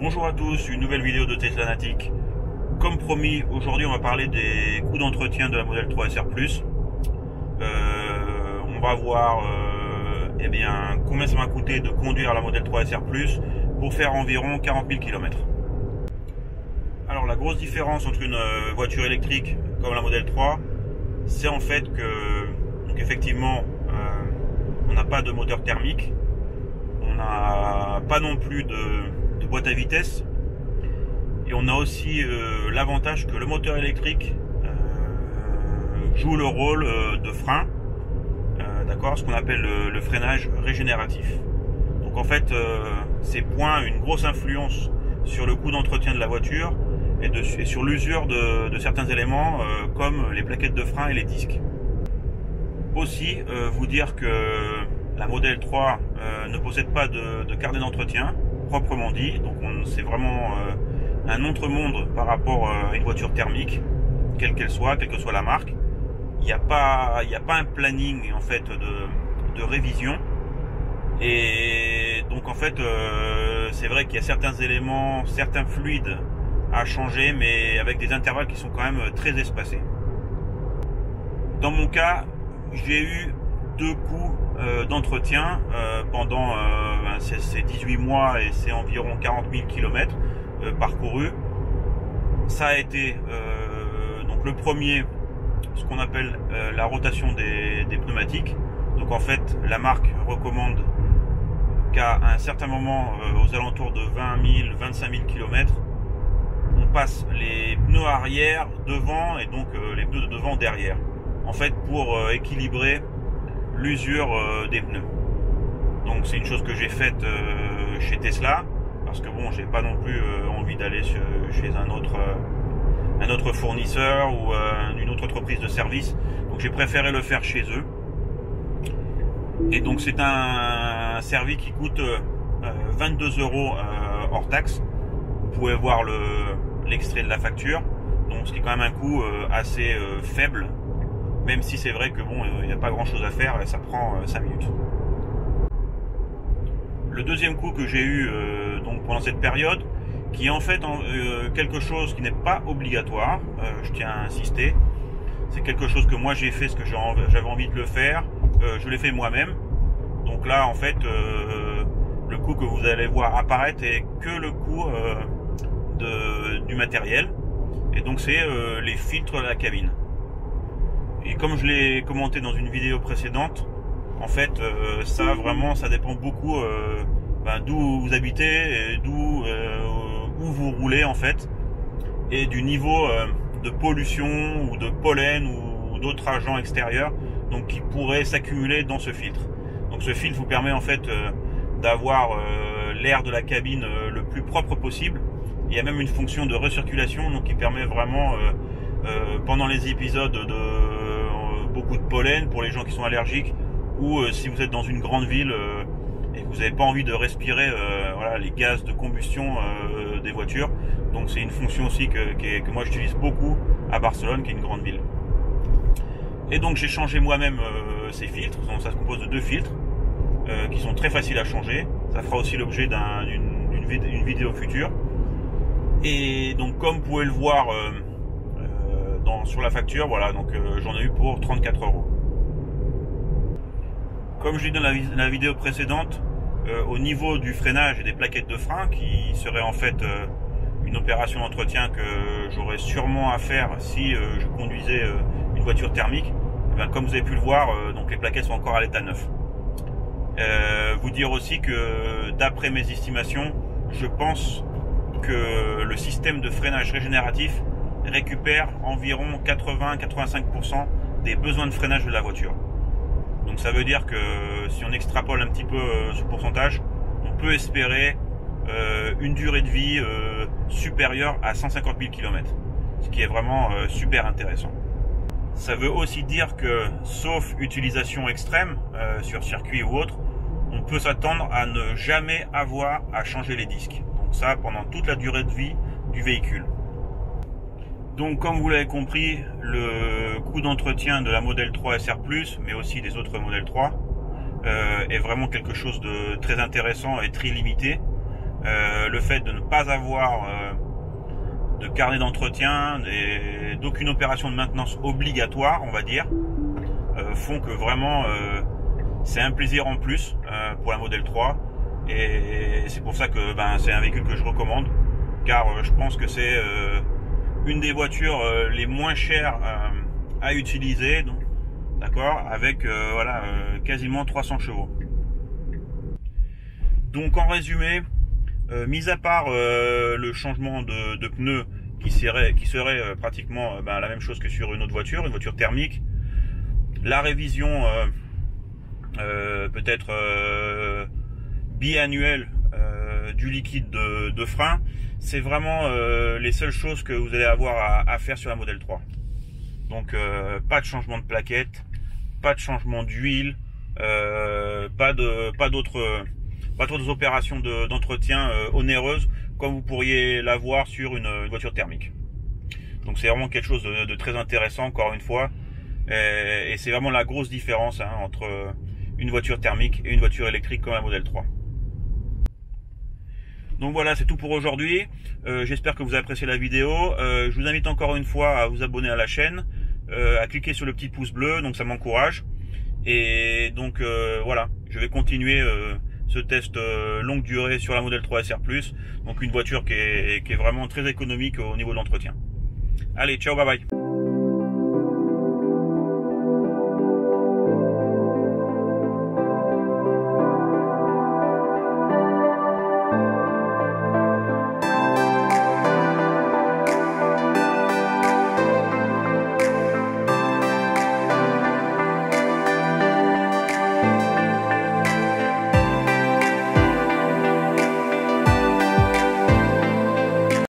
Bonjour à tous, une nouvelle vidéo de Teslanatic. Comme promis, aujourd'hui on va parler des coûts d'entretien de la Model 3 SR+. On va voir combien ça m'a coûté de conduire la Model 3 SR+, pour faire environ 40 000 km. Alors la grosse différence entre une voiture électrique comme la Model 3, c'est en fait que, donc effectivement, on n'a pas de moteur thermique, on n'a pas non plus de boîte à vitesse, et on a aussi l'avantage que le moteur électrique joue le rôle de frein, d'accord, ce qu'on appelle le freinage régénératif. Donc en fait, ces points ont une grosse influence sur le coût d'entretien de la voiture et sur l'usure de certains éléments comme les plaquettes de frein et les disques. Aussi, vous dire que la Model 3 ne possède pas de carnet d'entretien proprement dit, donc c'est vraiment un autre monde par rapport à une voiture thermique, quelle que soit la marque. Il n'y a pas un planning en fait de révision, et donc en fait c'est vrai qu'il y a certains éléments, certains fluides à changer, mais avec des intervalles qui sont quand même très espacés. Dans mon cas, j'ai eu 2 coups d'entretien pendant ces 18 mois, et c'est environ 40 000 km parcourus. Ça a été donc le premier, ce qu'on appelle la rotation des pneumatiques. Donc en fait, la marque recommande qu'à un certain moment, aux alentours de 20 000, 25 000 km, on passe les pneus arrière devant, et donc les pneus de devant derrière, en fait pour équilibrer l'usure des pneus. Donc c'est une chose que j'ai faite chez Tesla, parce que bon, j'ai pas non plus envie d'aller chez un autre fournisseur ou une autre entreprise de service, donc j'ai préféré le faire chez eux. Et donc c'est un service qui coûte 22 € hors taxe. Vous pouvez voir l'extrait de la facture, donc ce qui est quand même un coût assez faible, même si c'est vrai que bon, il n'y a pas grand chose à faire et ça prend 5 minutes. Le deuxième coup que j'ai eu donc pendant cette période, qui est en fait quelque chose qui n'est pas obligatoire, je tiens à insister, c'est quelque chose que moi j'ai fait parce que j'avais envie de le faire, je l'ai fait moi-même. Donc là en fait le coût que vous allez voir apparaître est que le coût du matériel, et donc c'est les filtres de la cabine. Et comme je l'ai commenté dans une vidéo précédente, en fait ça vraiment ça dépend beaucoup d'où vous habitez, et où vous roulez en fait, et du niveau de pollution ou de pollen ou d'autres agents extérieurs donc qui pourraient s'accumuler dans ce filtre. Donc ce filtre vous permet en fait d'avoir l'air de la cabine le plus propre possible. Il y a même une fonction de recirculation, donc qui permet vraiment pendant les épisodes de beaucoup de pollen pour les gens qui sont allergiques, ou si vous êtes dans une grande ville et que vous n'avez pas envie de respirer voilà, les gaz de combustion des voitures. Donc c'est une fonction aussi que moi j'utilise beaucoup à Barcelone, qui est une grande ville. Et donc j'ai changé moi-même ces filtres. Ça se compose de 2 filtres qui sont très faciles à changer. Ça fera aussi l'objet d'une vidéo future. Et donc comme vous pouvez le voir sur la facture, voilà, donc j'en ai eu pour 34 €. Comme je l'ai dit dans la vidéo précédente, au niveau du freinage et des plaquettes de frein, qui serait en fait une opération d'entretien que j'aurais sûrement à faire si je conduisais une voiture thermique, comme vous avez pu le voir, donc les plaquettes sont encore à l'état neuf. Vous dire aussi que d'après mes estimations, je pense que le système de freinage régénératif récupère environ 80-85% des besoins de freinage de la voiture. Donc ça veut dire que si on extrapole un petit peu ce pourcentage, on peut espérer une durée de vie supérieure à 150 000 km, ce qui est vraiment super intéressant. Ça veut aussi dire que, sauf utilisation extrême sur circuit ou autre, on peut s'attendre à ne jamais avoir à changer les disques. Donc ça pendant toute la durée de vie du véhicule. Donc comme vous l'avez compris, le coût d'entretien de la Model 3 SR+, mais aussi des autres Model 3, est vraiment quelque chose de très intéressant et très limité. le fait de ne pas avoir de carnet d'entretien et d'aucune opération de maintenance obligatoire, on va dire, font que vraiment c'est un plaisir en plus pour la Model 3, et c'est pour ça que c'est un véhicule que je recommande, car je pense que c'est une des voitures les moins chères à utiliser, d'accord, avec voilà, quasiment 300 chevaux. Donc en résumé, mis à part le changement de pneus qui serait pratiquement la même chose que sur une autre voiture, une voiture thermique, la révision peut-être biannuelle du liquide de frein, c'est vraiment les seules choses que vous allez avoir à faire sur la Model 3. Donc pas de changement de plaquettes, pas de changement d'huile, pas d'autres opérations d'entretien onéreuses comme vous pourriez l'avoir sur une voiture thermique. Donc c'est vraiment quelque chose de très intéressant, encore une fois, et c'est vraiment la grosse différence entre une voiture thermique et une voiture électrique comme la Model 3. Donc voilà, c'est tout pour aujourd'hui. J'espère que vous avez apprécié la vidéo. Je vous invite encore une fois à vous abonner à la chaîne, à cliquer sur le petit pouce bleu, donc ça m'encourage. Et donc voilà, je vais continuer ce test longue durée sur la Model 3 SR+, donc une voiture qui est vraiment très économique au niveau de l'entretien. Allez, ciao, bye bye.